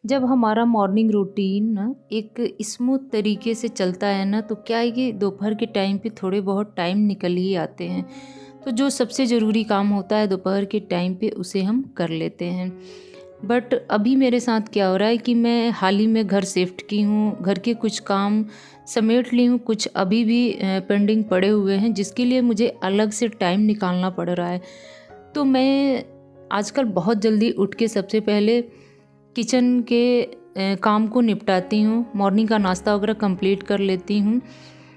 जब हमारा morning routine ना एक स्मूथ तरीके से चलता है ना, तो क्या है कि दोपहर के टाइम पे थोड़े बहुत टाइम निकल ही आते हैं। तो जो सबसे ज़रूरी काम होता है दोपहर के टाइम पे उसे हम कर लेते हैं। बट अभी मेरे साथ क्या हो रहा है कि मैं हाल ही में घर शिफ्ट की हूँ, घर के कुछ काम समेट ली हूँ, कुछ अभी भी पेंडिंग पड़े हुए हैं जिसके लिए मुझे अलग से टाइम निकालना पड़ रहा है। तो मैं आजकल बहुत जल्दी उठ के सबसे पहले किचन के काम को निपटाती हूँ, मॉर्निंग का नाश्ता वगैरह कंप्लीट कर लेती हूँ।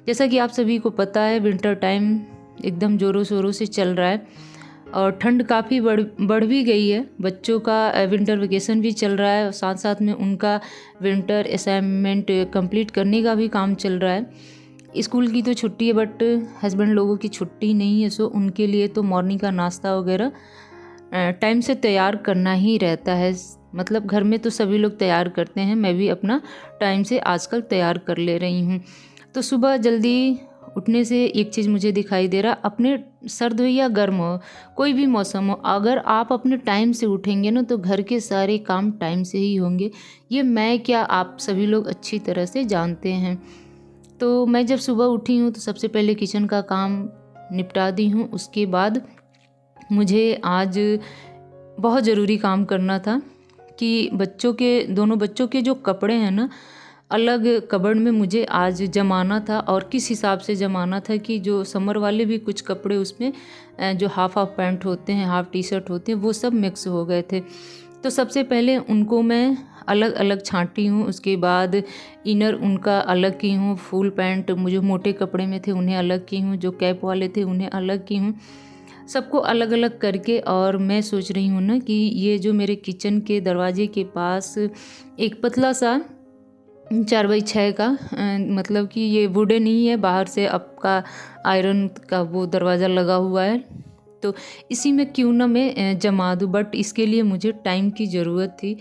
जैसा कि आप सभी को पता है, विंटर टाइम एकदम ज़ोरों शोरों से चल रहा है और ठंड काफ़ी बढ़ भी गई है। बच्चों का विंटर वेकेशन भी चल रहा है और साथ साथ में उनका विंटर असाइनमेंट कंप्लीट करने का भी काम चल रहा है। स्कूल की तो छुट्टी है बट हस्बैंड लोगों की छुट्टी नहीं है, सो उनके लिए तो मॉर्निंग का नाश्ता वगैरह टाइम से तैयार करना ही रहता है। मतलब घर में तो सभी लोग तैयार करते हैं, मैं भी अपना टाइम से आजकल तैयार कर ले रही हूँ। तो सुबह जल्दी उठने से एक चीज़ मुझे दिखाई दे रहा, अपने सर्द हो या गर्म हो, कोई भी मौसम हो, अगर आप अपने टाइम से उठेंगे ना तो घर के सारे काम टाइम से ही होंगे। ये मैं क्या, आप सभी लोग अच्छी तरह से जानते हैं। तो मैं जब सुबह उठी हूँ तो सबसे पहले किचन का काम निपटा दी हूँ। उसके बाद मुझे आज बहुत ज़रूरी काम करना था कि दोनों बच्चों के जो कपड़े हैं ना, अलग कबर्ड में मुझे आज जमाना था। और किस हिसाब से जमाना था कि जो समर वाले भी कुछ कपड़े उसमें जो हाफ पैंट होते हैं, हाफ टी शर्ट होते हैं, वो सब मिक्स हो गए थे। तो सबसे पहले उनको मैं अलग अलग छांटी हूँ। उसके बाद इनर उनका अलग की हूँ, फुल पैंट मुझे मोटे कपड़े में थे उन्हें अलग की हूँ, जो कैप वाले थे उन्हें अलग की हूँ, सबको अलग अलग करके। और मैं सोच रही हूँ ना कि ये जो मेरे किचन के दरवाजे के पास एक पतला सा 4x6 का मतलब कि ये वुडन ही है, बाहर से आपका आयरन का वो दरवाज़ा लगा हुआ है, तो इसी में क्यों ना मैं जमा दूँ। बट इसके लिए मुझे टाइम की ज़रूरत थी।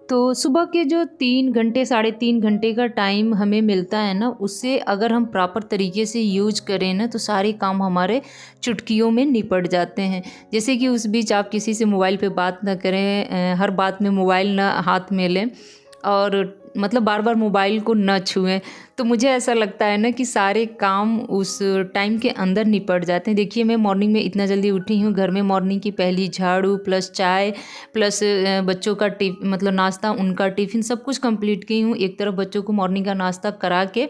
तो सुबह के जो 3 घंटे 3.5 घंटे का टाइम हमें मिलता है ना, उससे अगर हम प्रॉपर तरीके से यूज करें ना तो सारे काम हमारे चुटकियों में निपट जाते हैं। जैसे कि उस बीच आप किसी से मोबाइल पे बात ना करें, हर बात में मोबाइल ना हाथ में लें और मतलब बार बार मोबाइल को न छुएं। तो मुझे ऐसा लगता है ना कि सारे काम उस टाइम के अंदर निपट जाते हैं। देखिए, मैं मॉर्निंग में इतना जल्दी उठी हूँ, घर में मॉर्निंग की पहली झाड़ू प्लस चाय प्लस बच्चों का मतलब नाश्ता, उनका टिफ़िन सब कुछ कंप्लीट की हूँ। एक तरफ बच्चों को मॉर्निंग का नाश्ता करा के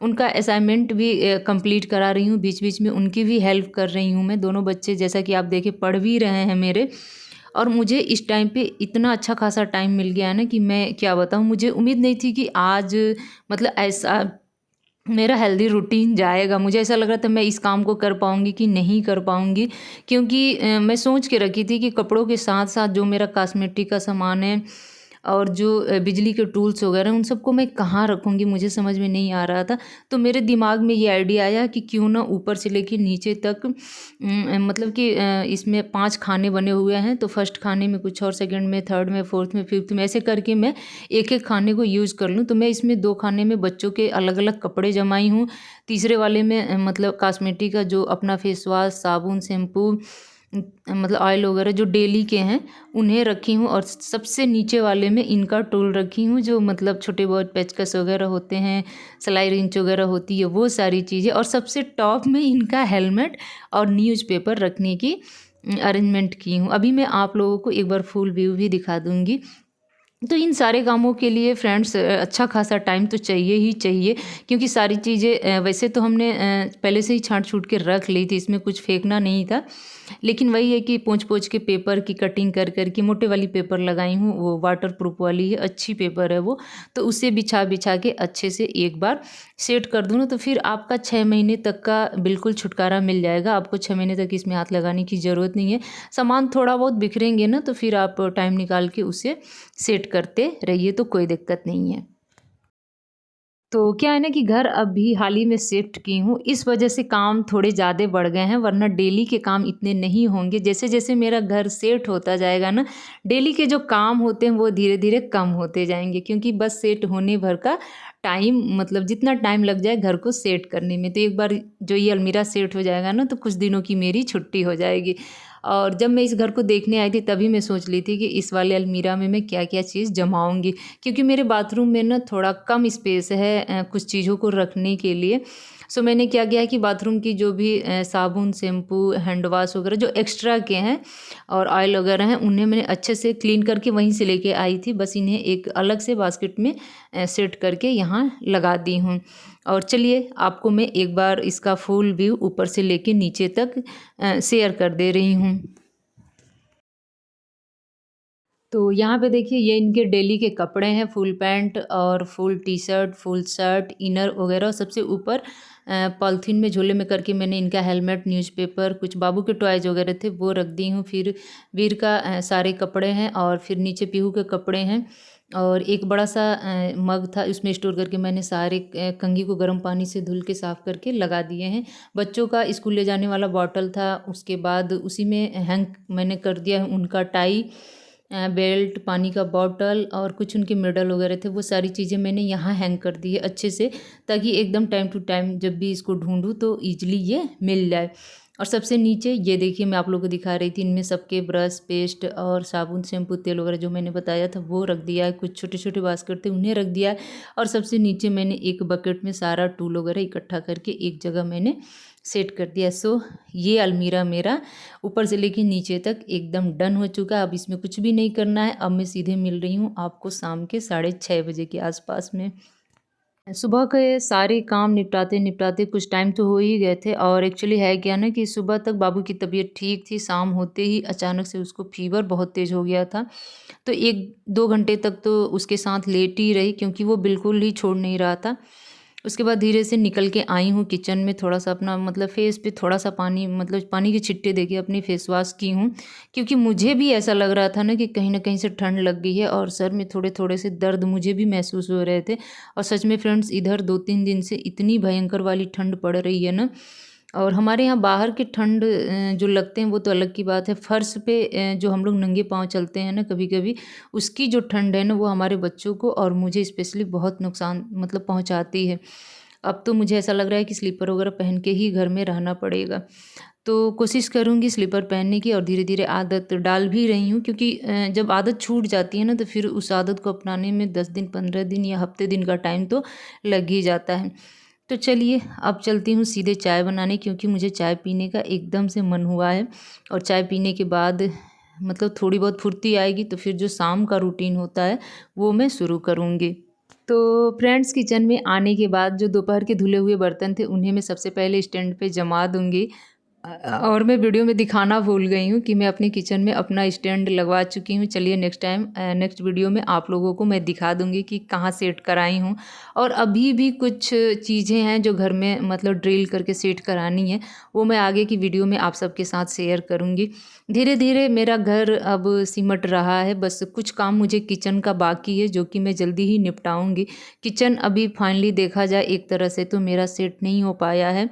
उनका असाइनमेंट भी कंप्लीट करा रही हूँ, बीच बीच में उनकी भी हेल्प कर रही हूँ मैं। दोनों बच्चे जैसा कि आप देखें पढ़ भी रहे हैं मेरे। और मुझे इस टाइम पे इतना अच्छा खासा टाइम मिल गया है ना कि मैं क्या बताऊँ। मुझे उम्मीद नहीं थी कि आज मतलब ऐसा मेरा हेल्दी रूटीन जाएगा। मुझे ऐसा लग रहा था मैं इस काम को कर पाऊँगी कि नहीं कर पाऊँगी, क्योंकि मैं सोच के रखी थी कि कपड़ों के साथ साथ जो मेरा कॉस्मेटिक का सामान है और जो बिजली के टूल्स वगैरह, उन सबको मैं कहाँ रखूँगी, मुझे समझ में नहीं आ रहा था। तो मेरे दिमाग में ये आइडिया आया कि क्यों ना ऊपर से लेके नीचे तक मतलब कि इसमें 5 खाने बने हुए हैं, तो फर्स्ट खाने में कुछ और, सेकंड में, थर्ड में, फोर्थ में, फिफ्थ में, ऐसे करके मैं एक एक खाने को यूज़ कर लूँ। तो मैं इसमें 2 खाने में बच्चों के अलग अलग कपड़े जमाई हूँ, तीसरे वाले में मतलब कॉस्मेटिक का जो अपना फेस वॉश, साबुन, शैम्पू, मतलब ऑयल वगैरह जो डेली के हैं उन्हें रखी हूँ। और सबसे नीचे वाले में इनका टूल रखी हूँ, जो मतलब छोटे बहुत पेचकस वगैरह होते हैं, सिलाई रिंच वगैरह होती है, वो सारी चीज़ें। और सबसे टॉप में इनका हेलमेट और न्यूज़पेपर रखने की अरेंजमेंट की हूँ। अभी मैं आप लोगों को एक बार फुल व्यू भी दिखा दूँगी। तो इन सारे कामों के लिए फ्रेंड्स अच्छा खासा टाइम तो चाहिए ही चाहिए, क्योंकि सारी चीज़ें वैसे तो हमने पहले से ही छाँट छूट के रख ली थी, इसमें कुछ फेंकना नहीं था। लेकिन वही है कि पोंछ पोंछ के पेपर की कटिंग कर कर के मोटे वाली पेपर लगाई हूँ, वो वाटर प्रूफ वाली है, अच्छी पेपर है वो। तो उसे बिछा बिछा के अच्छे से एक बार सेट कर दूँ ना, तो फिर आपका 6 महीने तक का बिल्कुल छुटकारा मिल जाएगा। आपको 6 महीने तक इसमें हाथ लगाने की ज़रूरत नहीं है। सामान थोड़ा बहुत बिखरेंगे ना, तो फिर आप टाइम निकाल के उसे सेट करते रहिए, तो कोई दिक्कत नहीं है। तो क्या है ना कि घर अभी हाल ही में शिफ्ट की हूँ, इस वजह से काम थोड़े ज़्यादा बढ़ गए हैं, वरना डेली के काम इतने नहीं होंगे। जैसे जैसे मेरा घर सेट होता जाएगा ना, डेली के जो काम होते हैं वो धीरे धीरे कम होते जाएंगे, क्योंकि बस सेट होने भर का टाइम, मतलब जितना टाइम लग जाए घर को सेट करने में, तो एक बार जो ये अलमीरा सेट हो जाएगा ना तो कुछ दिनों की मेरी छुट्टी हो जाएगी। और जब मैं इस घर को देखने आई थी तभी मैं सोच ली थी कि इस वाले अलमीरा में मैं क्या क्या चीज़ जमाऊँगी, क्योंकि मेरे बाथरूम में ना थोड़ा कम स्पेस है कुछ चीज़ों को रखने के लिए। सो मैंने क्या किया कि बाथरूम की जो भी साबुन, शैम्पू, हैंड वाश वगैरह जो एक्स्ट्रा के हैं और ऑयल वगैरह हैं, उन्हें मैंने अच्छे से क्लीन करके वहीं से लेके आई थी। बस इन्हें एक अलग से बास्केट में सेट करके यहाँ लगा दी हूँ। और चलिए आपको मैं एक बार इसका फुल व्यू ऊपर से लेके नीचे तक शेयर कर दे रही हूँ। तो यहाँ पे देखिए ये इनके डेली के कपड़े हैं, फुल पैंट और full T shirt, full shirt, inner वगैरह। सबसे ऊपर पॉलिथीन में झोले में करके मैंने इनका हेलमेट, न्यूज़पेपर, कुछ बाबू के टॉयज वगैरह थे वो रख दी हूँ। फिर वीर का सारे कपड़े हैं और फिर नीचे पीहू के कपड़े हैं और एक बड़ा सा मग था, उसमें स्टोर करके मैंने सारे कंघी को गर्म पानी से धुल के साफ़ करके लगा दिए हैं। बच्चों का स्कूल ले जाने वाला बॉटल था, उसके बाद उसी में हैंग मैंने कर दिया है उनका टाई, बेल्ट, पानी का बॉटल और कुछ उनके मेडल वगैरह थे, वो सारी चीज़ें मैंने यहाँ हैंग कर दी है अच्छे से, ताकि एकदम टाइम टू टाइम जब भी इसको ढूंढूँ तो ईजिली ये मिल जाए। और सबसे नीचे ये देखिए मैं आप लोगों को दिखा रही थी, इनमें सबके ब्रश, पेस्ट और साबुन, शैम्पू, तेल वगैरह जो मैंने बताया था वो रख दिया है। कुछ छोटे छोटे बास्केट थे उन्हें रख दिया है और सबसे नीचे मैंने एक बकेट में सारा टूल वगैरह इकट्ठा करके एक जगह मैंने सेट कर दिया। सो ये अलमीरा मेरा ऊपर से लेके नीचे तक एकदम डन हो चुका है। अब इसमें कुछ भी नहीं करना है। अब मैं सीधे मिल रही हूँ आपको शाम के 6:30 बजे के आसपास में। सुबह के सारे काम निपटाते निपटाते कुछ टाइम तो हो ही गए थे और एक्चुअली है क्या ना कि सुबह तक बाबू की तबीयत ठीक थी, शाम होते ही अचानक से उसको फीवर बहुत तेज़ हो गया था। तो 1-2 घंटे तक तो उसके साथ लेट ही रही, क्योंकि वो बिल्कुल ही छोड़ नहीं रहा था। उसके बाद धीरे से निकल के आई हूँ किचन में, थोड़ा सा अपना मतलब फेस पे थोड़ा सा पानी, मतलब पानी के छिट्टे देके अपनी फेस वॉश की हूँ, क्योंकि मुझे भी ऐसा लग रहा था ना कि कहीं ना कहीं से ठंड लग गई है और सर में थोड़े थोड़े से दर्द मुझे भी महसूस हो रहे थे। और सच में फ्रेंड्स, इधर 2-3 दिन से इतनी भयंकर वाली ठंड पड़ रही है ना, और हमारे यहाँ बाहर के ठंड जो लगते हैं वो तो अलग की बात है, फर्श पे जो हम लोग नंगे पाँव चलते हैं ना कभी कभी, उसकी जो ठंड है ना वो हमारे बच्चों को और मुझे स्पेशली बहुत नुकसान मतलब पहुँचाती है। अब तो मुझे ऐसा लग रहा है कि स्लीपर वगैरह पहन के ही घर में रहना पड़ेगा। तो कोशिश करूँगी स्लीपर पहनने की और धीरे धीरे आदत डाल भी रही हूँ, क्योंकि जब आदत छूट जाती है ना तो फिर उस आदत को अपनाने में 10 दिन, 15 दिन या हफ्ते दिन का टाइम तो लग ही जाता है। तो चलिए अब चलती हूँ सीधे चाय बनाने, क्योंकि मुझे चाय पीने का एकदम से मन हुआ है और चाय पीने के बाद मतलब थोड़ी बहुत फुर्ती आएगी तो फिर जो शाम का रूटीन होता है वो मैं शुरू करूँगी। तो फ्रेंड्स, किचन में आने के बाद जो दोपहर के धुले हुए बर्तन थे उन्हें मैं सबसे पहले स्टैंड पे जमा दूँगी। और मैं वीडियो में दिखाना भूल गई हूँ कि मैं अपने किचन में अपना स्टैंड लगवा चुकी हूँ। चलिए नेक्स्ट वीडियो में आप लोगों को मैं दिखा दूँगी कि कहाँ सेट कराई हूँ। और अभी भी कुछ चीज़ें हैं जो घर में मतलब ड्रिल करके सेट करानी है, वो मैं आगे की वीडियो में आप सबके साथ शेयर करूँगी। धीरे धीरे मेरा घर अब सिमट रहा है, बस कुछ काम मुझे किचन का बाकी है जो कि मैं जल्दी ही निपटाऊँगी। किचन अभी फाइनली देखा जाए एक तरह से तो मेरा सेट नहीं हो पाया है,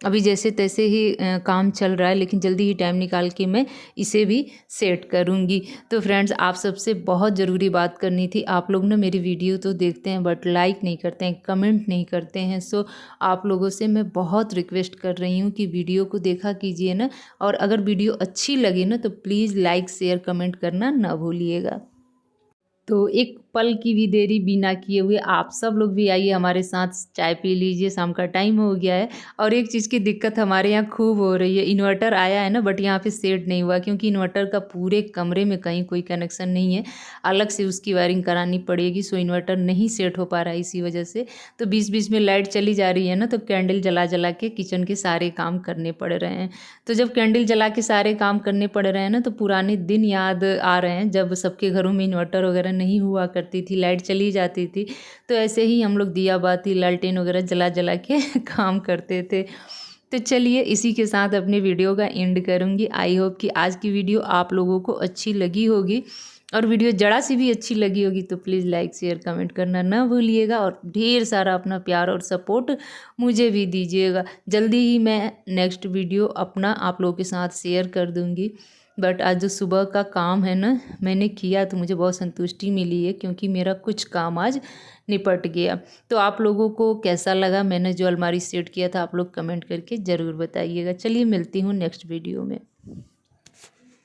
अभी जैसे तैसे ही काम चल रहा है, लेकिन जल्दी ही टाइम निकाल के मैं इसे भी सेट करूँगी। तो फ्रेंड्स, आप सबसे बहुत ज़रूरी बात करनी थी। आप लोग ना मेरी वीडियो तो देखते हैं बट लाइक नहीं करते हैं, कमेंट नहीं करते हैं। सो आप लोगों से मैं बहुत रिक्वेस्ट कर रही हूँ कि वीडियो को देखा कीजिए ना, और अगर वीडियो अच्छी लगे ना तो प्लीज़ लाइक, शेयर, कमेंट करना ना भूलिएगा। तो एक पल की भी देरी बिना किए हुए आप सब लोग भी आइए हमारे साथ, चाय पी लीजिए, शाम का टाइम हो गया है। और एक चीज़ की दिक्कत हमारे यहाँ खूब हो रही है, इन्वर्टर आया है ना बट यहाँ पे सेट नहीं हुआ, क्योंकि इन्वर्टर का पूरे कमरे में कहीं कोई कनेक्शन नहीं है, अलग से उसकी वायरिंग करानी पड़ेगी। सो इन्वर्टर नहीं सेट हो पा रहा है इसी वजह से। तो बीच बीच में लाइट चली जा रही है ना, तो कैंडल जला जला के किचन के सारे काम करने पड़ रहे हैं। तो जब कैंडल जला के सारे काम करने पड़ रहे हैं ना, तो पुराने दिन याद आ रहे हैं जब सबके घरों में इन्वर्टर वगैरह नहीं हुआ करती थी, लाइट चली जाती थी। तो ऐसे ही हम लोग दिया बाती, लालटेन वगैरह जला जला के काम करते थे। तो चलिए इसी के साथ अपने वीडियो का एंड करूँगी। आई होप कि आज की वीडियो आप लोगों को अच्छी लगी होगी, और वीडियो जरा सी भी अच्छी लगी होगी तो प्लीज़ लाइक, शेयर, कमेंट करना ना भूलिएगा, और ढेर सारा अपना प्यार और सपोर्ट मुझे भी दीजिएगा। जल्दी ही मैं नेक्स्ट वीडियो अपना आप लोगों के साथ शेयर कर दूँगी। बट आज जो सुबह का काम है ना मैंने किया तो मुझे बहुत संतुष्टि मिली है, क्योंकि मेरा कुछ काम आज निपट गया। तो आप लोगों को कैसा लगा मैंने जो अलमारी सेट किया था, आप लोग कमेंट करके ज़रूर बताइएगा। चलिए मिलती हूँ नेक्स्ट वीडियो में।